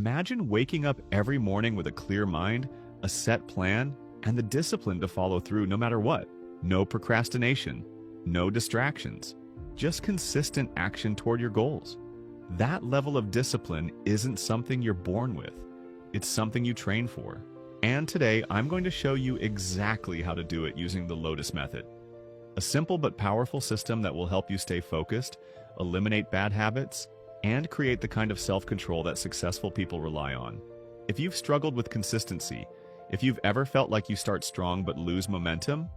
Imagine waking up every morning with a clear mind, a set plan, and the discipline to follow through no matter what. No procrastination, no distractions, just consistent action toward your goals. That level of discipline isn't something you're born with. It's something you train for. And today, I'm going to show you exactly how to do it using the Lotus Method. A simple but powerful system that will help you stay focused, eliminate bad habits, and create the kind of self-control that successful people rely on. If you've struggled with consistency, if you've ever felt like you start strong but lose momentum,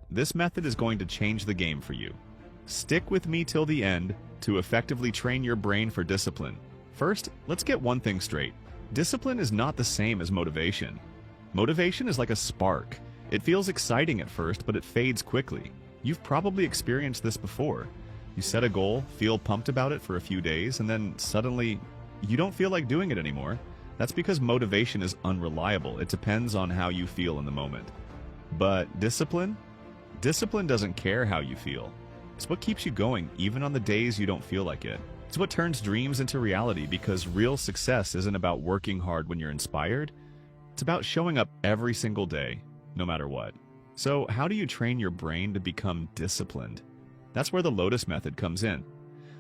this method is going to change the game for you. Stick with me till the end to effectively train your brain for discipline. First, let's get one thing straight. Discipline is not the same as motivation. Motivation is like a spark. It feels exciting at first, but it fades quickly. You've probably experienced this before. You set a goal, feel pumped about it for a few days, and then suddenly you don't feel like doing it anymore. That's because motivation is unreliable. It depends on how you feel in the moment. But discipline? Discipline doesn't care how you feel. It's what keeps you going even on the days you don't feel like it. It's what turns dreams into reality, because real success isn't about working hard when you're inspired. It's about showing up every single day, no matter what. So how do you train your brain to become disciplined? That's where the Lotus Method comes in.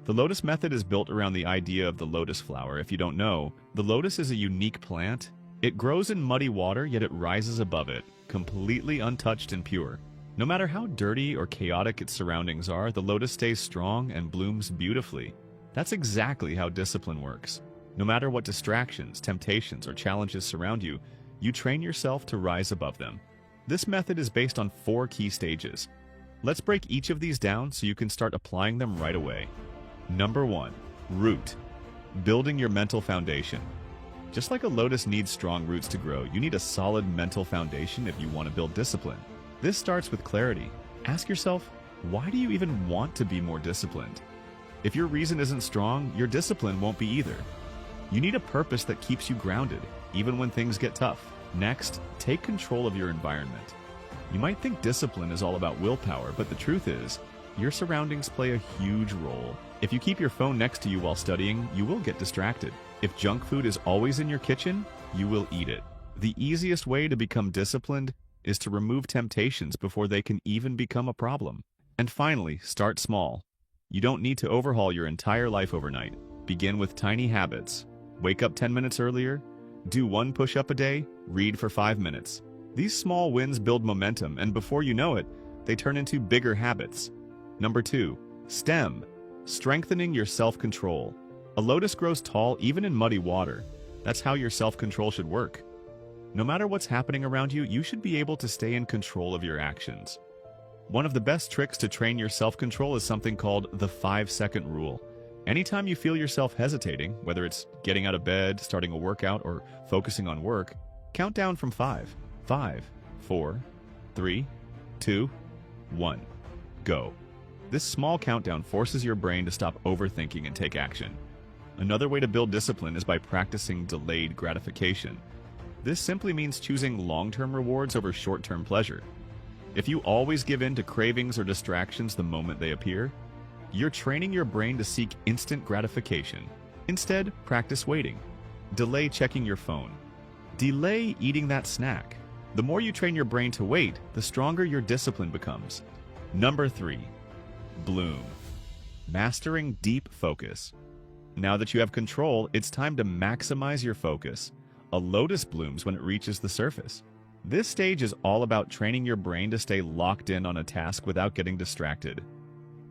The Lotus Method is built around the idea of the lotus flower. If you don't know, the lotus is a unique plant. It grows in muddy water, yet it rises above it, completely untouched and pure. No matter how dirty or chaotic its surroundings are, the lotus stays strong and blooms beautifully. That's exactly how discipline works. No matter what distractions, temptations, or challenges surround you, you train yourself to rise above them. This method is based on 4 key stages. Let's break each of these down so you can start applying them right away. Number 1. Root. Building your mental foundation. Just like a lotus needs strong roots to grow, you need a solid mental foundation if you want to build discipline. This starts with clarity. Ask yourself, why do you even want to be more disciplined? If your reason isn't strong, your discipline won't be either. You need a purpose that keeps you grounded, even when things get tough. Next, take control of your environment. You might think discipline is all about willpower, but the truth is, your surroundings play a huge role. If you keep your phone next to you while studying, you will get distracted. If junk food is always in your kitchen, you will eat it. The easiest way to become disciplined is to remove temptations before they can even become a problem. And finally, start small. You don't need to overhaul your entire life overnight. Begin with tiny habits. Wake up 10 minutes earlier, do 1 push-up a day, read for 5 minutes. These small wins build momentum, and before you know it, they turn into bigger habits. Number 2. Stem. Strengthening your self-control. A lotus grows tall even in muddy water. That's how your self-control should work. No matter what's happening around you, you should be able to stay in control of your actions. One of the best tricks to train your self-control is something called the 5-second rule. Anytime you feel yourself hesitating, whether it's getting out of bed, starting a workout, or focusing on work, count down from 5. 5, 4, 3, 2, 1. Go. This small countdown forces your brain to stop overthinking and take action. Another way to build discipline is by practicing delayed gratification. This simply means choosing long-term rewards over short-term pleasure. If you always give in to cravings or distractions the moment they appear, you're training your brain to seek instant gratification. Instead, practice waiting. Delay checking your phone. Delay eating that snack. The more you train your brain to wait, the stronger your discipline becomes. Number 3. Bloom. Mastering deep focus. Now that you have control, it's time to maximize your focus. A lotus blooms when it reaches the surface. This stage is all about training your brain to stay locked in on a task without getting distracted.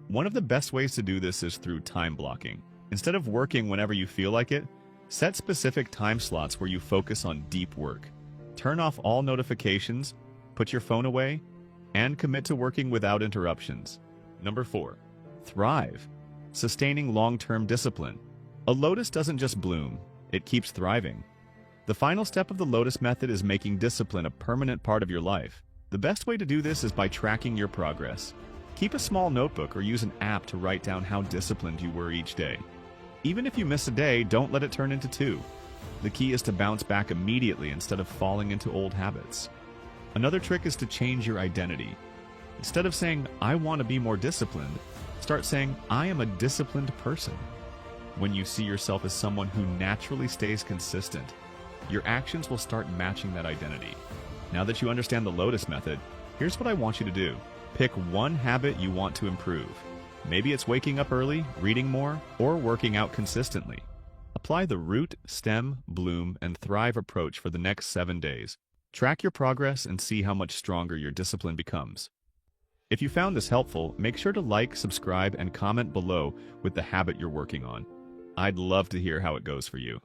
One of the best ways to do this is through time blocking. Instead of working whenever you feel like it, set specific time slots where you focus on deep work. Turn off all notifications, put your phone away, and commit to working without interruptions. Number 4. Thrive. Sustaining long-term discipline. A lotus doesn't just bloom, it keeps thriving. The final step of the Lotus Method is making discipline a permanent part of your life. The best way to do this is by tracking your progress. Keep a small notebook or use an app to write down how disciplined you were each day. Even if you miss a day, don't let it turn into 2. The key is to bounce back immediately instead of falling into old habits. Another trick is to change your identity. Instead of saying, "I want to be more disciplined," start saying, "I am a disciplined person." When you see yourself as someone who naturally stays consistent, your actions will start matching that identity. Now that you understand the Lotus method, here's what I want you to do. Pick one habit you want to improve. Maybe it's waking up early, reading more, or working out consistently. Apply the root, stem, bloom, and thrive approach for the next 7 days. Track your progress and see how much stronger your discipline becomes. If you found this helpful, make sure to like, subscribe, and comment below with the habit you're working on. I'd love to hear how it goes for you.